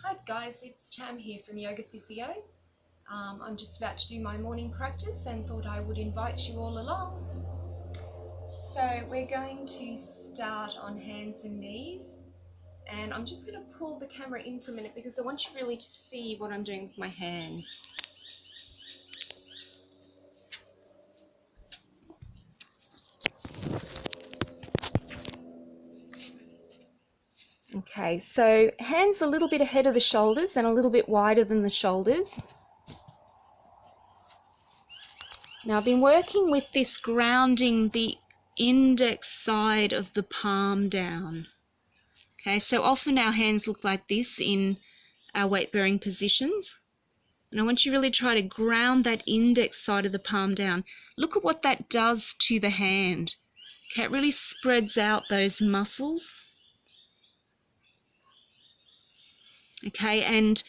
Hi guys, it's Tam here from Yoga Physio. I'm just about to do my morning practice and thought I would invite you all along. So we're going to start on hands and knees, and I'm just going to pull the camera in for a minute because I want you really to see what I'm doing with my hands. Okay, so hands a little bit ahead of the shoulders and a little bit wider than the shoulders. Now I've been working with this grounding the index side of the palm down. Okay, so often our hands look like this in our weight-bearing positions. And I want you to really try to ground that index side of the palm down. Look at what that does to the hand. Okay, it really spreads out those muscles. Okay, and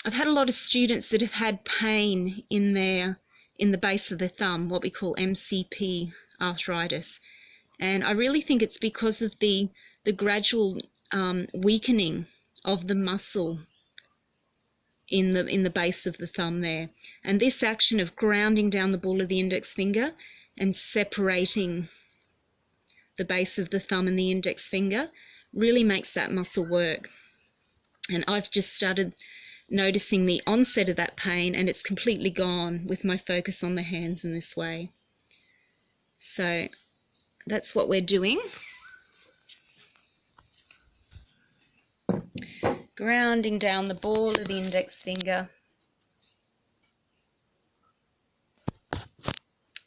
I've had a lot of students that have had pain in the base of the thumb, what we call MCP arthritis. And I really think it's because of the gradual weakening of the muscle in the base of the thumb there. And this action of grounding down the ball of the index finger and separating the base of the thumb and the index finger really makes that muscle work. And I've just started noticing the onset of that pain, and it's completely gone with my focus on the hands in this way. So that's what we're doing. Grounding down the ball of the index finger.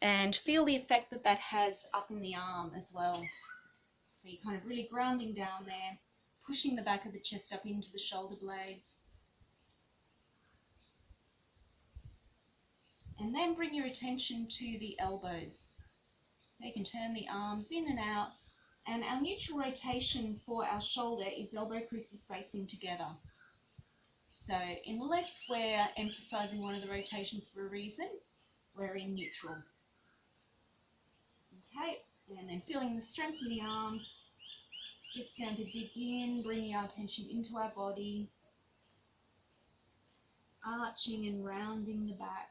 And feel the effect that that has up in the arm as well. So you're kind of really grounding down there, pushing the back of the chest up into the shoulder blades. And then bring your attention to the elbows. You can turn the arms in and out. And our neutral rotation for our shoulder is elbow creases facing together. So unless we're emphasizing one of the rotations for a reason, we're in neutral. Okay, and then feeling the strength in the arms, just going to begin bringing our attention into our body, arching and rounding the back.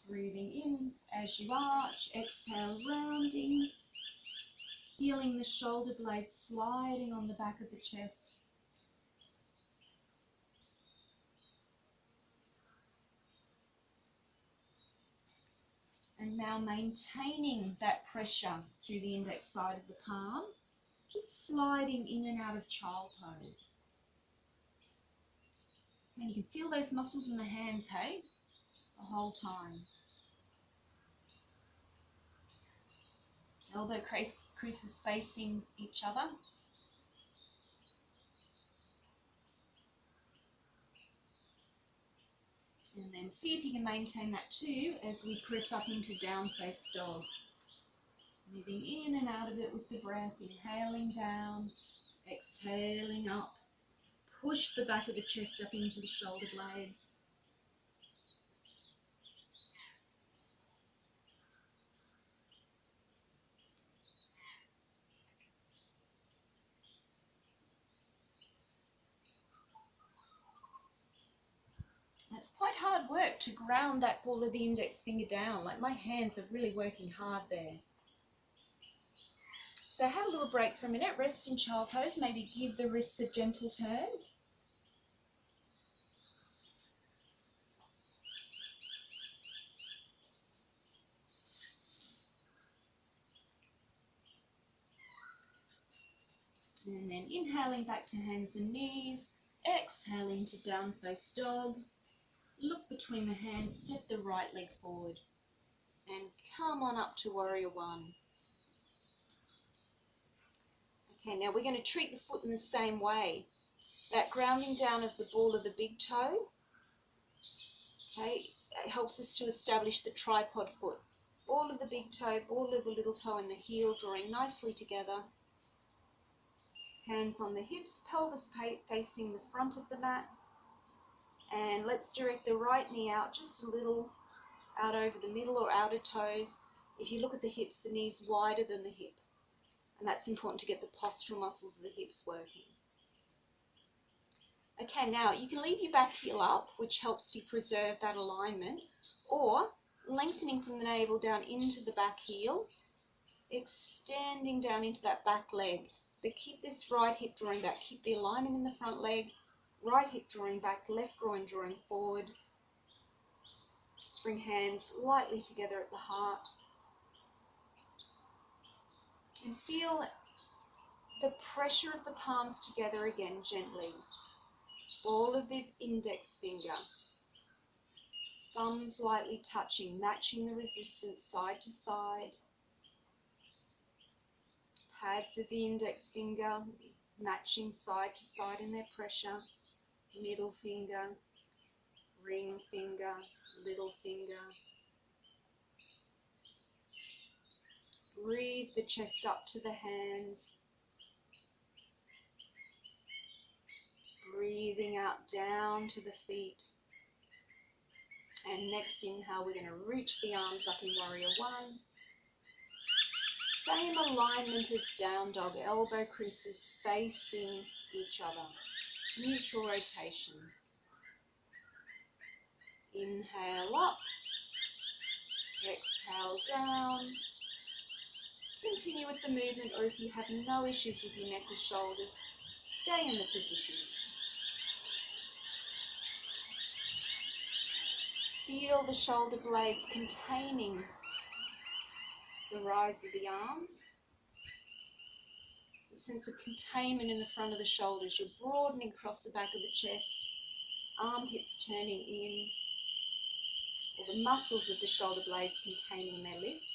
Breathing in as you arch, exhale, rounding, feeling the shoulder blades sliding on the back of the chest. And now maintaining that pressure through the index side of the palm, just sliding in and out of child pose. And you can feel those muscles in the hands, hey, the whole time. Elbow creases facing each other. And then see if you can maintain that too as we press up into down face dog. Moving in and out of it with the breath, inhaling down, exhaling up. Push the back of the chest up into the shoulder blades. It's quite hard work to ground that ball of the index finger down. Like my hands are really working hard there. So have a little break for a minute, rest in child pose, maybe give the wrists a gentle turn. And then inhaling back to hands and knees, exhaling to down face dog. Look between the hands, step the right leg forward. And come on up to warrior one. Okay, now we're going to treat the foot in the same way. That grounding down of the ball of the big toe, okay, it helps us to establish the tripod foot. Ball of the big toe, ball of the little toe and the heel drawing nicely together. Hands on the hips, pelvis facing the front of the mat. And let's direct the right knee out just a little, out over the middle or outer toes. If you look at the hips, the knee's wider than the hip. And that's important to get the postural muscles of the hips working. Okay, now you can leave your back heel up, which helps to preserve that alignment, or lengthening from the navel down into the back heel, extending down into that back leg. But keep this right hip drawing back. Keep the alignment in the front leg, right hip drawing back, left groin drawing forward. Let's bring hands lightly together at the heart. And feel the pressure of the palms together again gently. Ball of the index finger. Thumbs lightly touching, matching the resistance side to side. Pads of the index finger matching side to side in their pressure. Middle finger, ring finger, little finger. Breathe the chest up to the hands. Breathing out down to the feet. And next inhale, we're going to reach the arms up in Warrior One. Same alignment as Down Dog, elbow creases facing each other. Neutral rotation. Inhale up. Exhale down. Continue with the movement, or if you have no issues with your neck or shoulders, stay in the position. Feel the shoulder blades containing the rise of the arms. It's a sense of containment in the front of the shoulders. You're broadening across the back of the chest, armpits turning in, or the muscles of the shoulder blades containing their lift.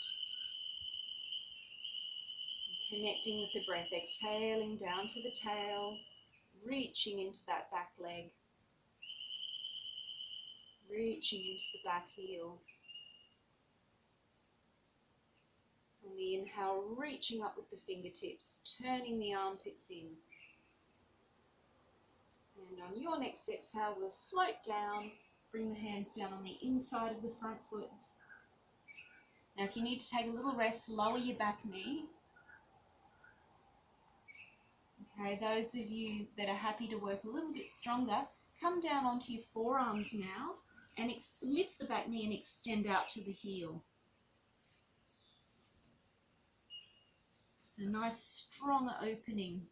And connecting with the breath, exhaling down to the tail, reaching into that back leg. Reaching into the back heel. On the inhale, reaching up with the fingertips, turning the armpits in. And on your next exhale, we'll float down, bring the hands down on the inside of the front foot. Now if you need to take a little rest, lower your back knee. Okay, those of you that are happy to work a little bit stronger, come down onto your forearms now and lift the back knee and extend out to the heel. So nice strong opening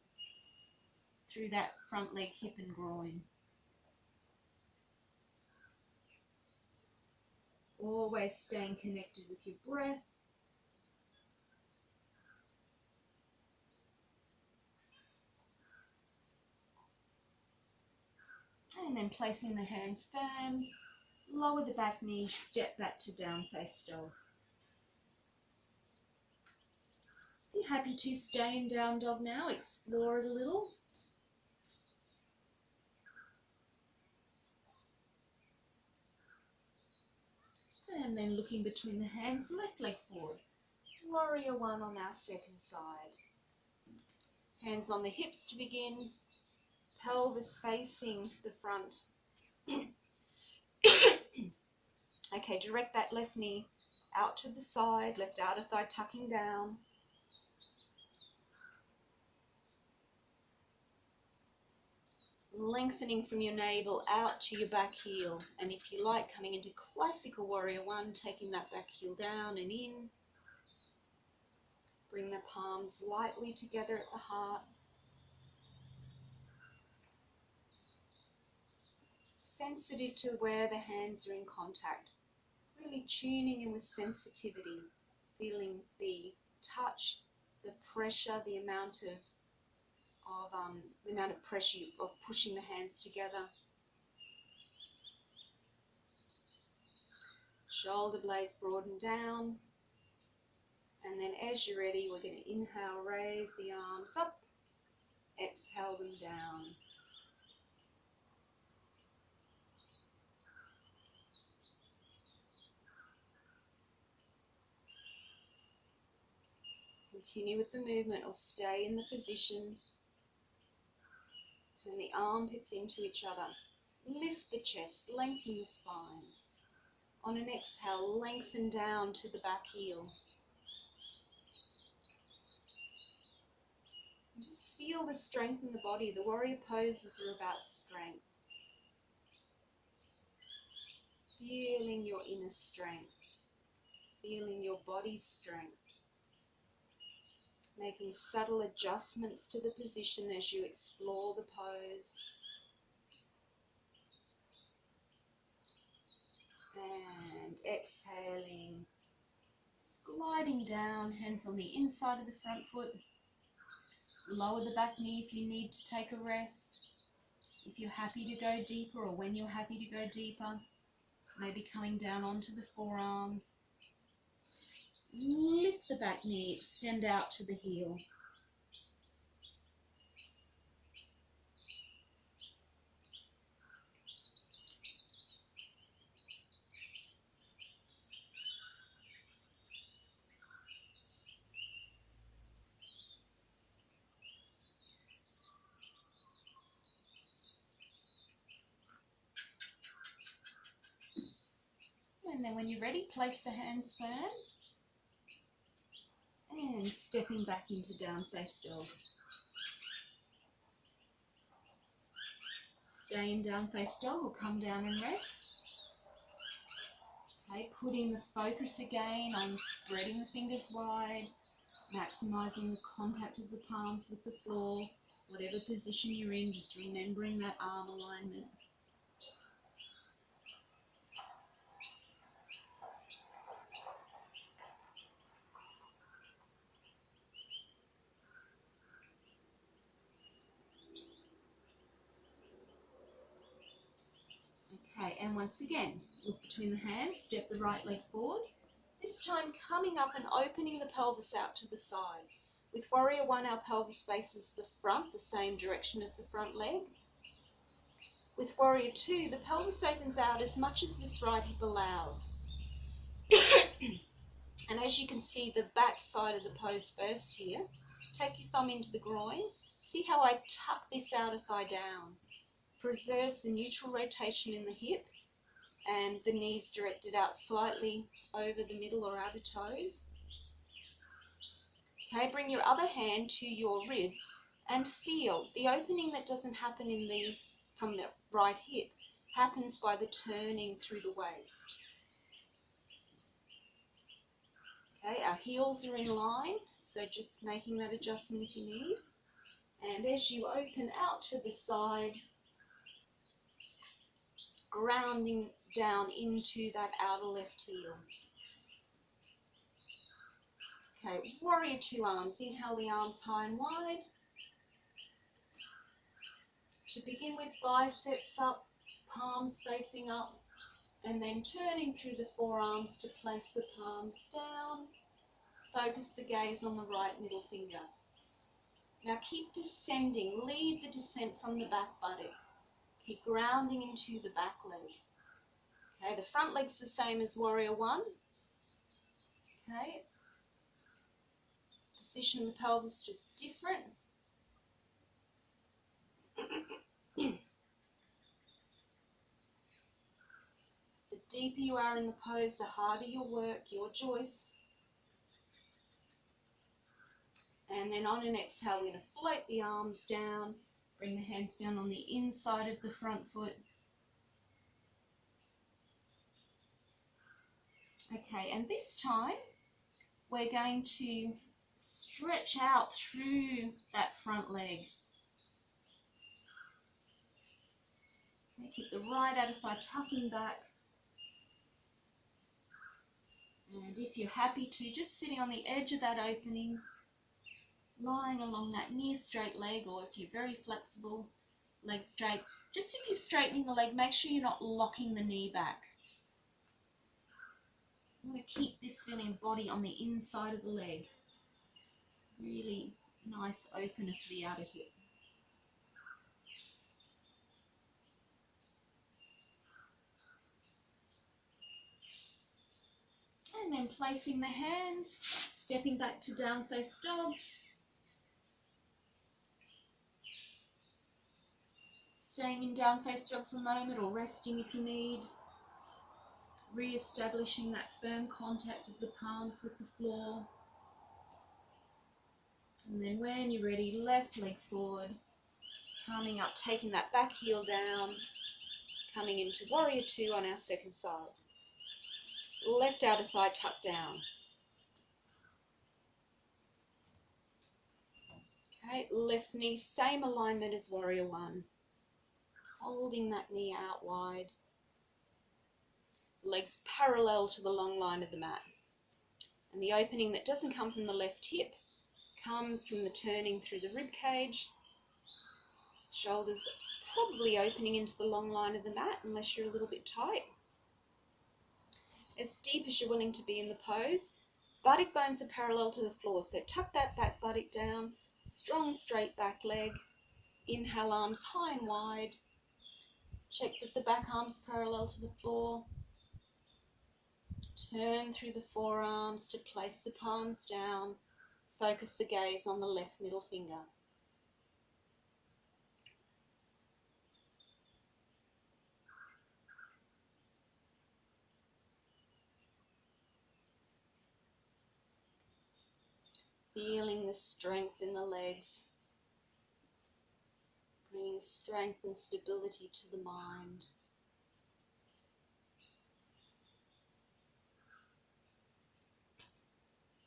through that front leg, hip and groin. Always staying connected with your breath. And then placing the hands firm, lower the back knee, step back to down face dog. If you're happy to stay in down dog now, explore it a little. And then looking between the hands, left leg forward. Warrior One on our second side. Hands on the hips to begin. Pelvis facing the front. Okay, direct that left knee out to the side, left outer thigh tucking down. Lengthening from your navel out to your back heel. And if you like, coming into classical Warrior One, taking that back heel down and in. Bring the palms lightly together at the heart. Sensitive to where the hands are in contact. Really tuning in with sensitivity. Feeling the touch, the pressure, the amount of pressure of pushing the hands together. Shoulder blades broaden down. And then as you're ready, we're going to inhale, raise the arms up. Exhale them down. Continue with the movement or stay in the position. Turn the armpits into each other. Lift the chest, lengthen the spine. On an exhale, lengthen down to the back heel. And just feel the strength in the body. The warrior poses are about strength. Feeling your inner strength. Feeling your body's strength. Making subtle adjustments to the position as you explore the pose. And exhaling, gliding down, hands on the inside of the front foot. Lower the back knee if you need to take a rest. If you're happy to go deeper, or when you're happy to go deeper, maybe coming down onto the forearms. Lift the back knee, extend out to the heel. And then when you're ready, place the hands firm. And stepping back into down face dog. Stay in down face dog or come down and rest. Okay, putting the focus again on spreading the fingers wide, maximising the contact of the palms with the floor. Whatever position you're in, just remembering that arm alignment. Okay, and once again, look between the hands, step the right leg forward. This time coming up and opening the pelvis out to the side. With Warrior One, our pelvis faces the front, the same direction as the front leg. With Warrior Two, the pelvis opens out as much as this right hip allows. And as you can see, the back side of the pose first here. Take your thumb into the groin. See how I tuck this outer thigh down. Preserves the neutral rotation in the hip, and the knees directed out slightly over the middle or outer toes. Okay, bring your other hand to your ribs and feel the opening that doesn't happen from the right hip happens by the turning through the waist. Okay, our heels are in line, so just making that adjustment if you need. And as you open out to the side, grounding down into that outer left heel. Okay, Warrior Two arms. Inhale the arms high and wide. To begin with, biceps up, palms facing up, and then turning through the forearms to place the palms down. Focus the gaze on the right middle finger. Now keep descending. Lead the descent from the back buttock. Keep grounding into the back leg. Okay, the front leg's the same as Warrior One. Okay. Position of the pelvis just different. The deeper you are in the pose, the harder your work, your choice. And then on an exhale, we're going to float the arms down, bring the hands down on the inside of the front foot. Okay, and this time we're going to stretch out through that front leg. Okay, keep the right outer thigh tucking back. And if you're happy to, just sitting on the edge of that opening, lying along that near straight leg, or if you're very flexible, leg straight. Just if you're straightening the leg, make sure you're not locking the knee back. I'm going to keep this feeling body on the inside of the leg. Really nice opener for the outer hip. And then placing the hands, stepping back to down face dog. Staying in down face dog for a moment, or resting if you need. Re-establishing that firm contact of the palms with the floor. And then when you're ready, left leg forward, coming up, taking that back heel down, coming into Warrior Two on our second side. Left outer thigh tucked down. Okay, left knee, same alignment as Warrior One. Holding that knee out wide. Legs parallel to the long line of the mat. And the opening that doesn't come from the left hip comes from the turning through the rib cage. Shoulders probably opening into the long line of the mat unless you're a little bit tight. As deep as you're willing to be in the pose. Buttock bones are parallel to the floor, so tuck that back buttock down. Strong straight back leg. Inhale, arms high and wide. Check that the back arms parallel to the floor. Turn through the forearms to place the palms down. Focus the gaze on the left middle finger. Feeling the strength in the legs. Bringing strength and stability to the mind.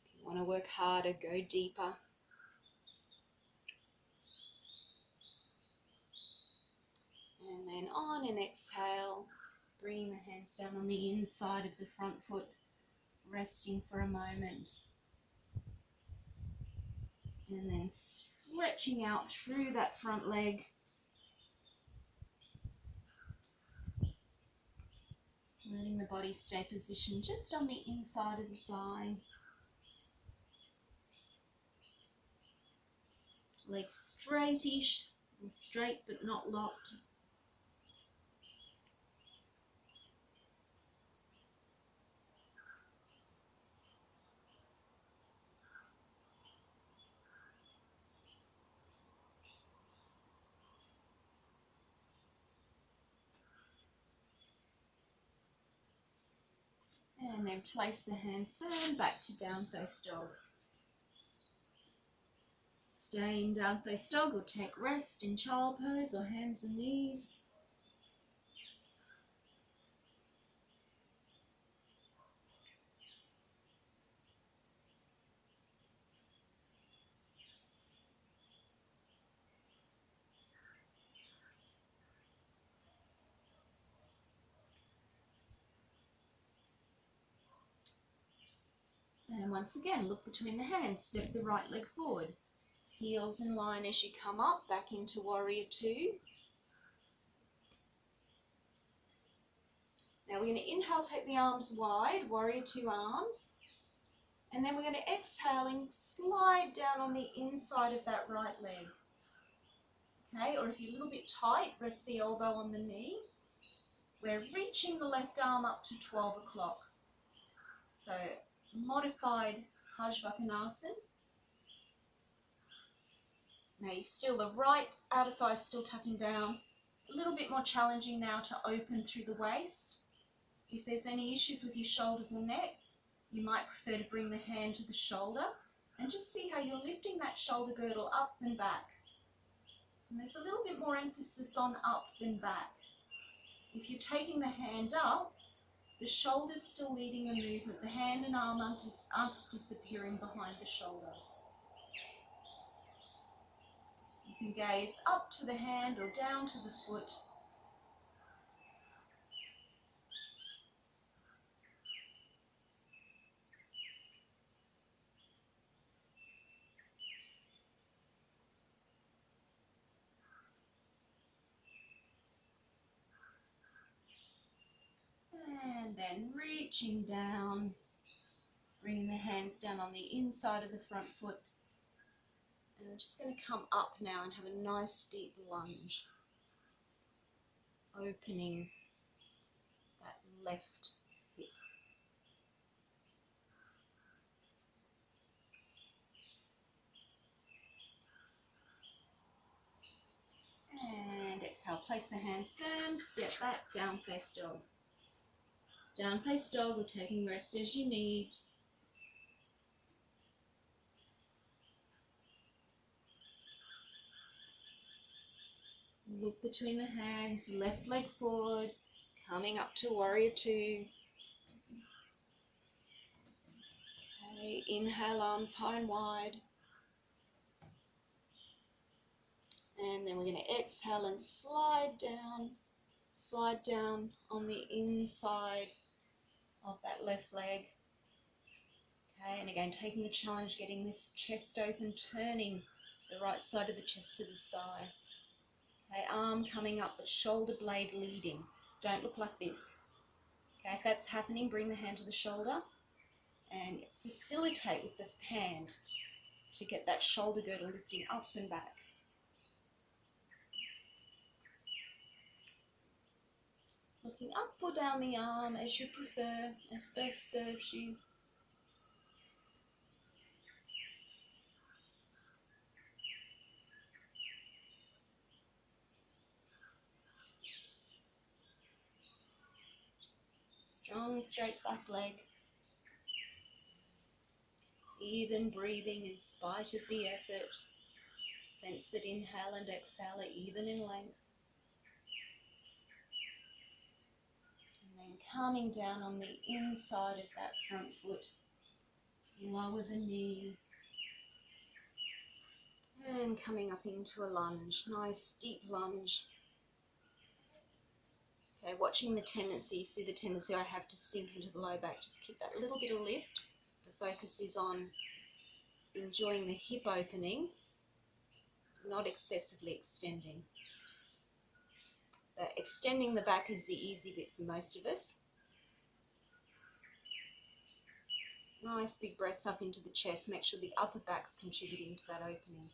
If you want to work harder, go deeper. And then on an exhale, bringing the hands down on the inside of the front foot, resting for a moment. And then stretching out through that front leg. Letting the body stay positioned just on the inside of the thigh. Legs straightish, or straight but not locked. And then place the hands firm back to down face dog. Stay in down face dog or take rest in child pose or hands and knees. And once again, look between the hands, step the right leg forward. Heels in line as you come up, back into Warrior Two. Now we're going to inhale, take the arms wide, Warrior Two arms. And then we're going to exhaling, slide down on the inside of that right leg. Okay, or if you're a little bit tight, rest the elbow on the knee. We're reaching the left arm up to 12 o'clock. So modified Parsvakonasana. Now you still, the right outer thigh is still tucking down. A little bit more challenging now to open through the waist. If there's any issues with your shoulders or neck, you might prefer to bring the hand to the shoulder and just see how you're lifting that shoulder girdle up and back. And there's a little bit more emphasis on up than back. If you're taking the hand up, the shoulder's still leading the movement. The hand and arm aren't disappearing behind the shoulder. You can gaze up to the hand or down to the foot. And then reaching down, bringing the hands down on the inside of the front foot. And I'm just going to come up now and have a nice deep lunge. Opening that left hip. And exhale, place the hands firm, step back, down face dog. Down face dog, or taking rest as you need. Look between the hands, left leg forward, coming up to Warrior Two. Okay, inhale, arms high and wide. And then we're going to exhale and slide down on the inside of that left leg. Okay, and again, taking the challenge, getting this chest open, turning the right side of the chest to the sky. Okay, arm coming up, but shoulder blade leading. Don't look like this. Okay, if that's happening, bring the hand to the shoulder and facilitate with the hand to get that shoulder girdle lifting up and back. Looking up or down the arm as you prefer, as best serves you. Strong straight back leg. Even breathing in spite of the effort. Sense that inhale and exhale are even in length. And then coming down on the inside of that front foot. Lower the knee. And coming up into a lunge. Nice deep lunge. Okay, watching the tendency, see the tendency I have to sink into the low back. Just keep that little bit of lift. The focus is on enjoying the hip opening, not excessively extending. Extending the back is the easy bit for most of us. Nice big breaths up into the chest. Make sure the upper back's contributing to that opening.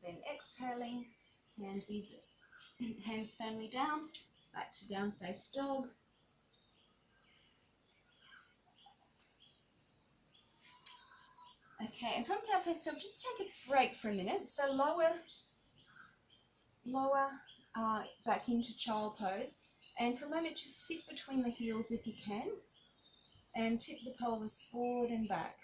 And then exhaling, hands family down, back to down face dog. Okay, and from down face dog, just take a break for a minute. So lower back into child pose, and for a moment just sit between the heels if you can, and tip the pelvis forward and back.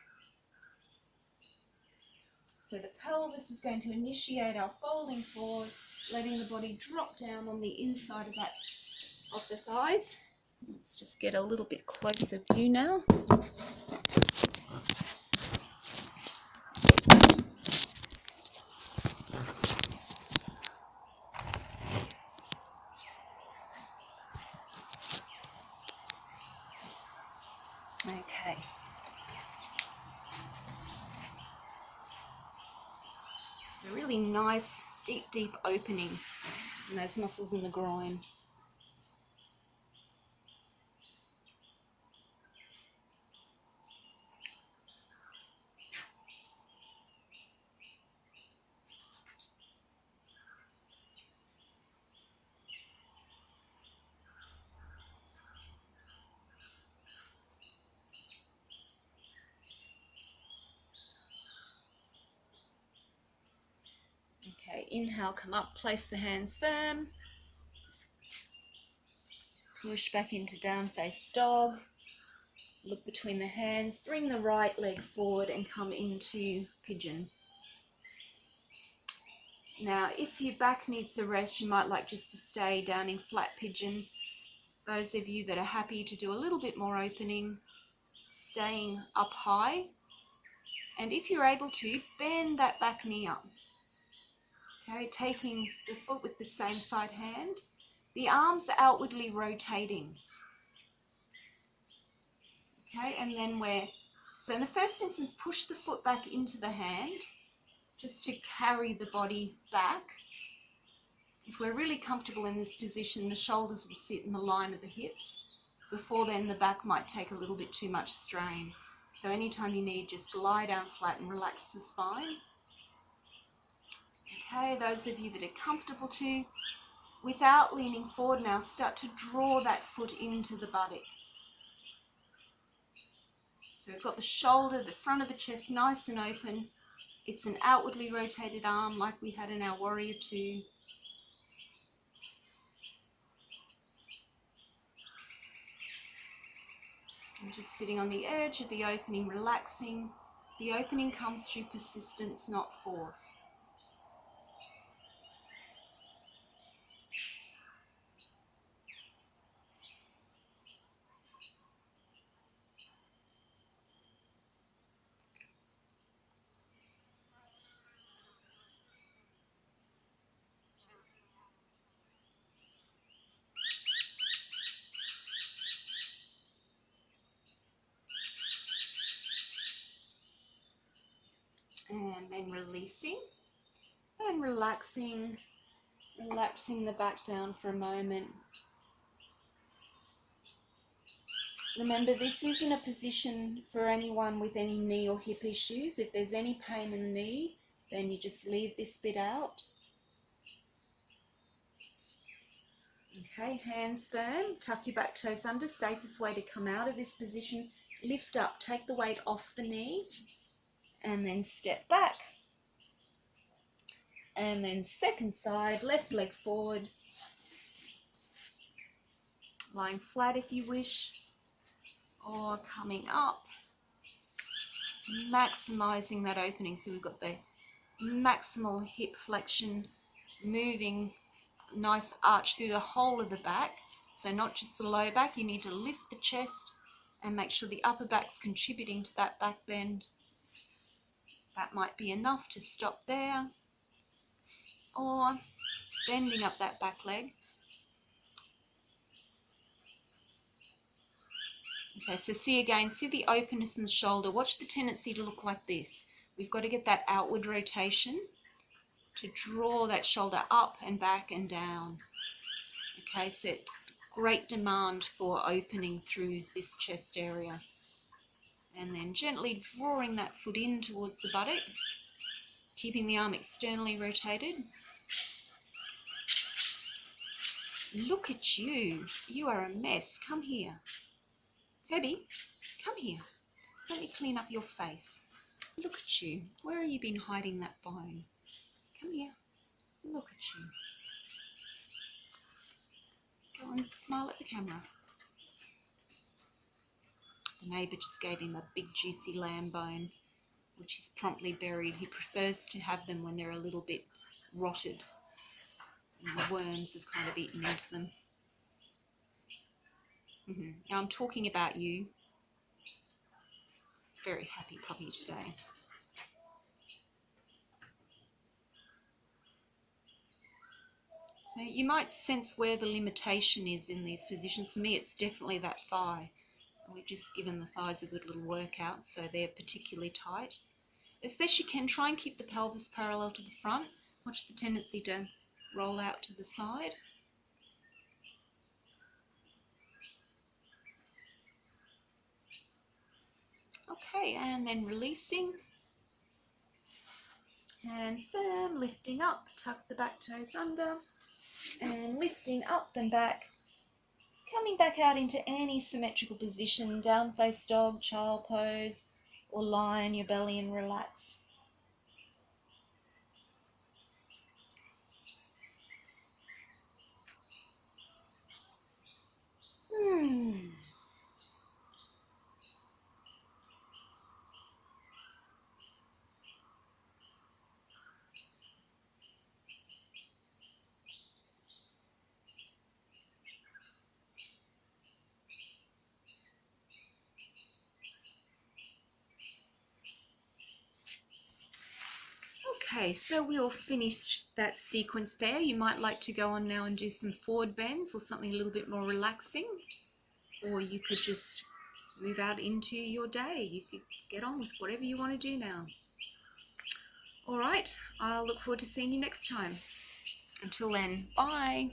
So the pelvis is going to initiate our folding forward, letting the body drop down on the inside of the thighs. Let's just get a little bit closer view now. Okay. A really nice deep opening in those muscles in the groin. Okay, inhale, come up, place the hands firm. Push back into down face dog. Look between the hands, bring the right leg forward and come into pigeon. Now, if your back needs a rest, you might like just to stay down in flat pigeon. Those of you that are happy to do a little bit more opening, staying up high. And if you're able to, bend that back knee up. Okay, taking the foot with the same side hand. The arms are outwardly rotating. Okay, and then so in the first instance, push the foot back into the hand, just to carry the body back. If we're really comfortable in this position, the shoulders will sit in the line of the hips. Before then, the back might take a little bit too much strain. So anytime you need, just lie down flat and relax the spine. Okay, those of you that are comfortable to, without leaning forward now, start to draw that foot into the buttock. So we've got the shoulder, the front of the chest nice and open. It's an outwardly rotated arm like we had in our Warrior Two. I'm just sitting on the edge of the opening, relaxing. The opening comes through persistence, not force. And then releasing and relaxing the back down for a moment. Remember, this isn't a position for anyone with any knee or hip issues. If there's any pain in the knee, then you just leave this bit out. Okay, hands firm, tuck your back toes under. Safest way to come out of this position, lift up, take the weight off the knee, and then step back. And then second side, left leg forward, lying flat if you wish, or coming up, maximizing that opening. So we've got the maximal hip flexion, moving nice arch through the whole of the back. So not just the low back, you need to lift the chest and make sure the upper back's contributing to that back bend. That might be enough to stop there, or bending up that back leg. Okay, so see the openness in the shoulder. Watch the tendency to look like this. We've got to get that outward rotation to draw that shoulder up and back and down. Okay, so great demand for opening through this chest area. And then gently drawing that foot in towards the buttock, keeping the arm externally rotated. Look at you. You are a mess. Come here. Herbie, come here. Let me clean up your face. Look at you. Where have you been hiding that bone? Come here. Look at you. Go on, smile at the camera. The neighbour just gave him a big juicy lamb bone, which he's promptly buried. He prefers to have them when they're a little bit rotted and the worms have kind of eaten into them. Now I'm talking about you. He's a very happy puppy today. So you might sense where the limitation is in these positions. For me, it's definitely that thigh. And we've just given the thighs a good little workout, so they're particularly tight. As best you can, try and keep the pelvis parallel to the front. Watch the tendency to roll out to the side. Okay, and then releasing. Hands firm, lifting up, tuck the back toes under, and lifting up and back. Coming back out into any symmetrical position, down face dog, child pose, or lie on your belly and relax. Okay, so we'll finish that sequence there. You might like to go on now and do some forward bends or something a little bit more relaxing, or you could just move out into your day. You could get on with whatever you want to do now. All right, I'll look forward to seeing you next time. Until then, bye.